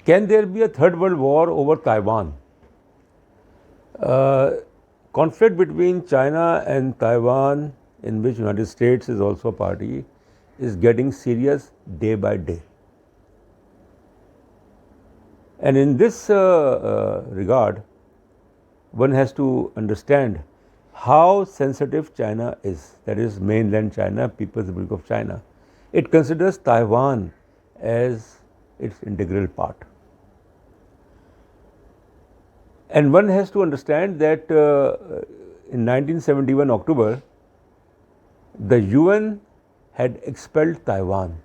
Can there be a third world war over Taiwan? Conflict between China and Taiwan, in which United States is also a party, is getting serious day by day. And in this regard, one has to understand how sensitive China is, that is mainland China, People's Republic of China. It considers Taiwan as its integral part. And one has to understand that in 1971 October, the UN had expelled Taiwan,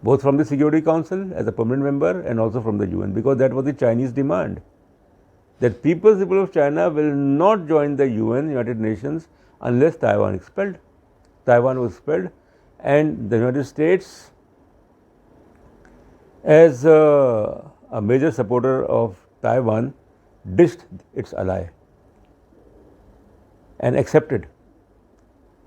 both from the Security Council as a permanent member and also from the UN, because that was the Chinese demand, that People's Republic of China will not join the UN, United Nations, unless Taiwan was expelled, and the United States, as a major supporter of Taiwan, ditched its ally and accepted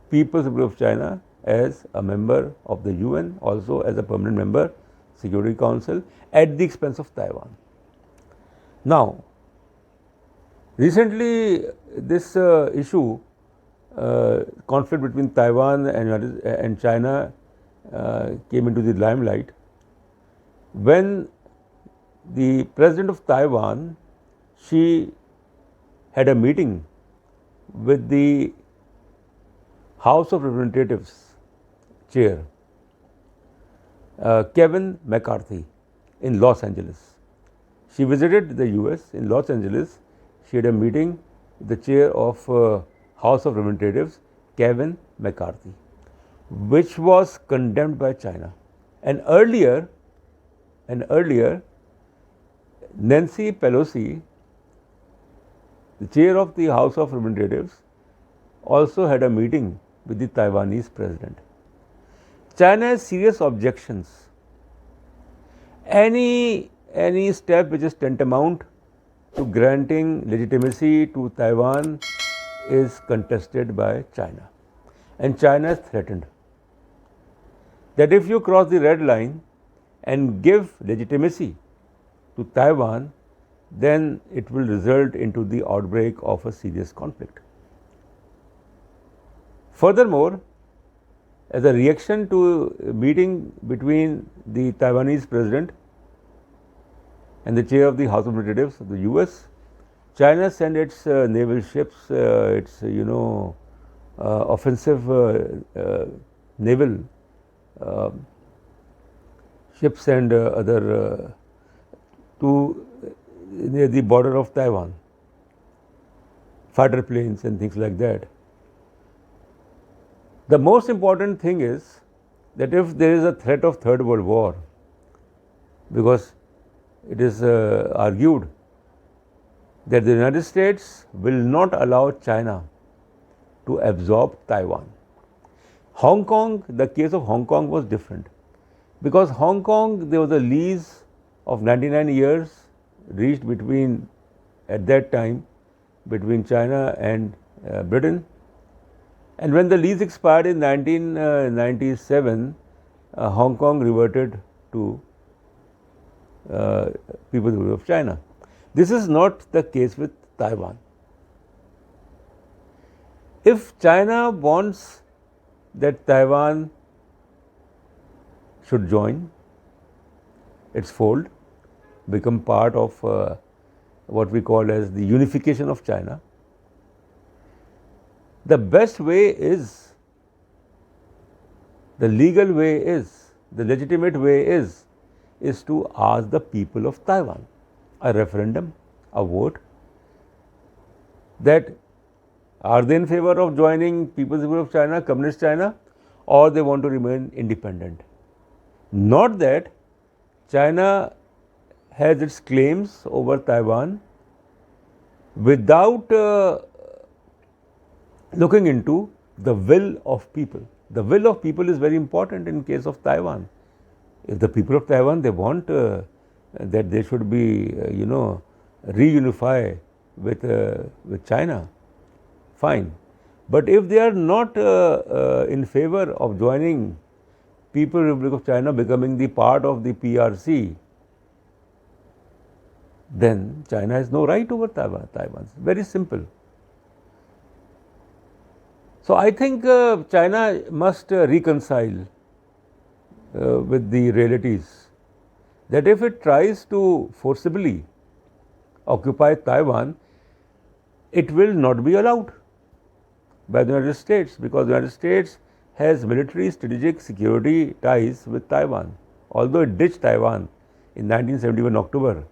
People's Republic of China as a member of the UN, also as a permanent member, Security Council, at the expense of Taiwan. Now, recently this issue, conflict between Taiwan and China came into the limelight when the President of Taiwan, she had a meeting with the House of Representatives chair, Kevin McCarthy, in Los Angeles. She visited the US in Los Angeles. She had a meeting with the chair of House of Representatives, Kevin McCarthy, which was condemned by China. And earlier, Nancy Pelosi, the chair of the House of Representatives, also had a meeting with the Taiwanese president. China has serious objections. Any step which is tantamount to granting legitimacy to Taiwan is contested by China. And China is threatened that if you cross the red line and give legitimacy to Taiwan, then it will result into the outbreak of a serious conflict. Furthermore, as a reaction to a meeting between the Taiwanese president and the chair of the House of Representatives of the US, China sent its naval ships, its offensive naval ships and other to near the border of Taiwan, fighter planes and things like that. The most important thing is that if there is a threat of Third World War, because it is argued that the United States will not allow China to absorb Taiwan. Hong Kong, the case of Hong Kong was different, because Hong Kong, there was a lease of 99 years reached at that time between China and Britain. And when the lease expired in 1997, Hong Kong reverted to People's Republic of China. This is not the case with Taiwan. If China wants that Taiwan should join its fold, become part of what we call as the unification of China, the best way is, the legal way is, the legitimate way is to ask the people of Taiwan, a referendum, a vote, that are they in favor of joining People's Republic of China, Communist China, or they want to remain independent. Not that China has its claims over Taiwan without looking into the will of people. The will of people is very important in case of Taiwan. If the people of Taiwan, they want that they should be, reunify with China, fine. But if they are not in favor of joining People's Republic of China becoming the part of the PRC, then China has no right over Taiwan. It's very simple. So I think China must reconcile with the realities that if it tries to forcibly occupy Taiwan, it will not be allowed by the United States, because the United States has military, strategic, security ties with Taiwan. Although it ditched Taiwan in 1971 October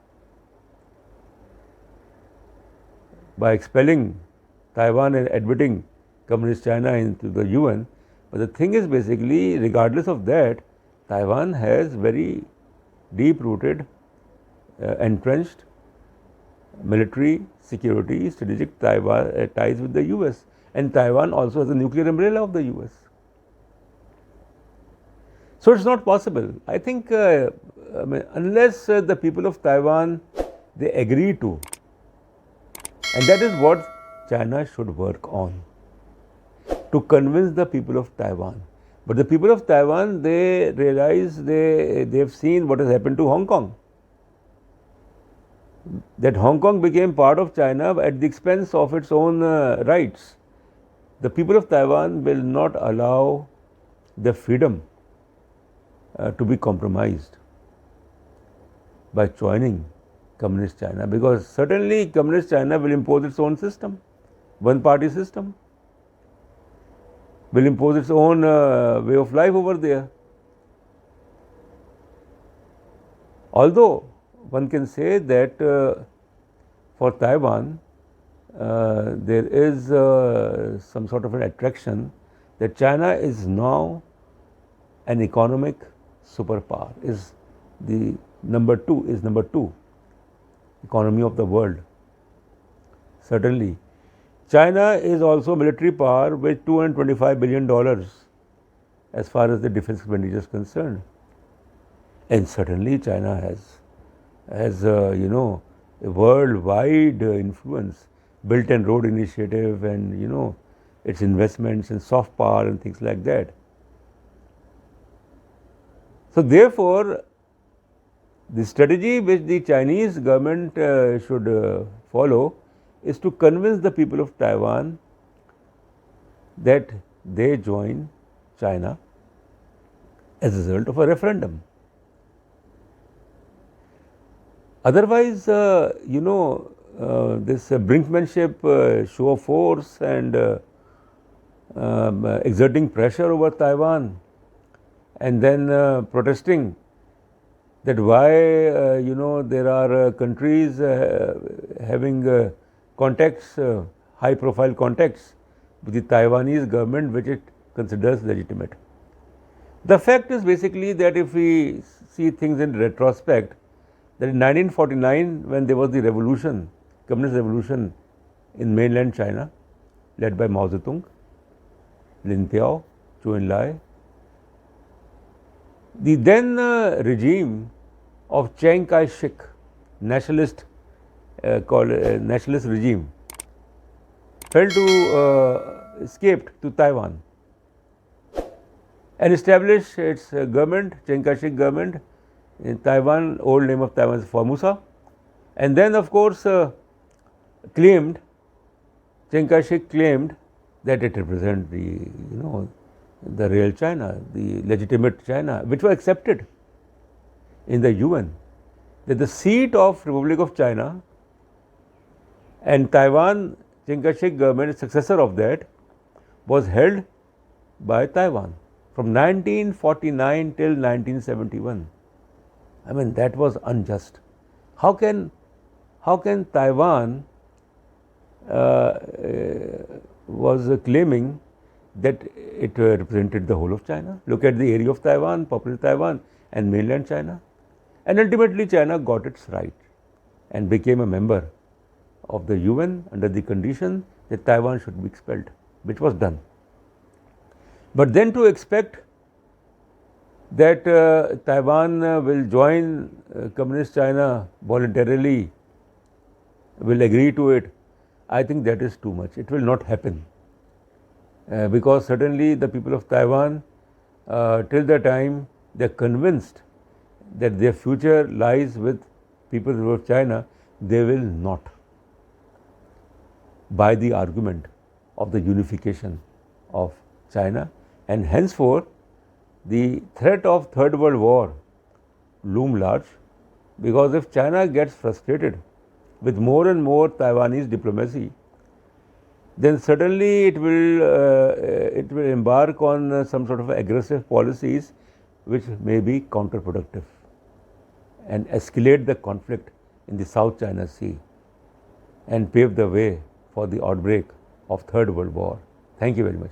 by expelling Taiwan and admitting Communist China into the UN, but the thing is basically, regardless of that, Taiwan has very deep-rooted, entrenched military, security, strategic ties with the US, and Taiwan also has a nuclear umbrella of the US. So it's not possible. I think unless the people of Taiwan, they agree to, and that is what China should work on, to convince the people of Taiwan. But the people of Taiwan, they realize, they have seen what has happened to Hong Kong. That Hong Kong became part of China at the expense of its own rights. The people of Taiwan will not allow their freedom to be compromised by joining Communist China, because certainly Communist China will impose its own system, one-party system, will impose its own way of life over there. Although one can say that for Taiwan, there is some sort of an attraction that China is now an economic superpower, is the number two economy of the world. Certainly. China is also a military power with $225 billion as far as the defense expenditure is concerned. And certainly China has a worldwide influence, Belt and Road Initiative, and its investments in soft power and things like that. So therefore, the strategy which the Chinese government should follow is to convince the people of Taiwan that they join China as a result of a referendum. Otherwise, this brinkmanship, show of force, and exerting pressure over Taiwan, and then protesting that why there are countries having contacts, high-profile contacts with the Taiwanese government, which it considers legitimate. The fact is basically that if we see things in retrospect, that in 1949, when there was the revolution, communist revolution in mainland China, led by Mao Zedong, Lin Piao, Zhou Enlai, the then regime of Chiang Kai-shek, nationalist nationalist regime, escaped to Taiwan and established its government, Chiang Kai-shek government in Taiwan. Old name of Taiwan is Formosa, and then of course Chiang Kai-shek claimed that it represents the real China, the legitimate China, which was accepted in the UN, that the seat of Republic of China and Taiwan, Chiang Kai-shek government, successor of that, was held by Taiwan from 1949 till 1971. I mean, that was unjust. How can Taiwan was claiming that it represented the whole of China? Look at the area of Taiwan, population Taiwan, and mainland China. And ultimately China got its right and became a member of the UN under the condition that Taiwan should be expelled, which was done. But then to expect that Taiwan will join Communist China voluntarily, will agree to it, I think that is too much. It will not happen because certainly the people of Taiwan till the time they are convinced that their future lies with People's Republic of China, they will not buy the argument of the unification of China, and henceforth the threat of Third World War loom large, because if China gets frustrated with more and more Taiwanese diplomacy, then suddenly it will embark on some sort of aggressive policies which may be counterproductive and escalate the conflict in the South China Sea and pave the way for the outbreak of Third World War. Thank you very much.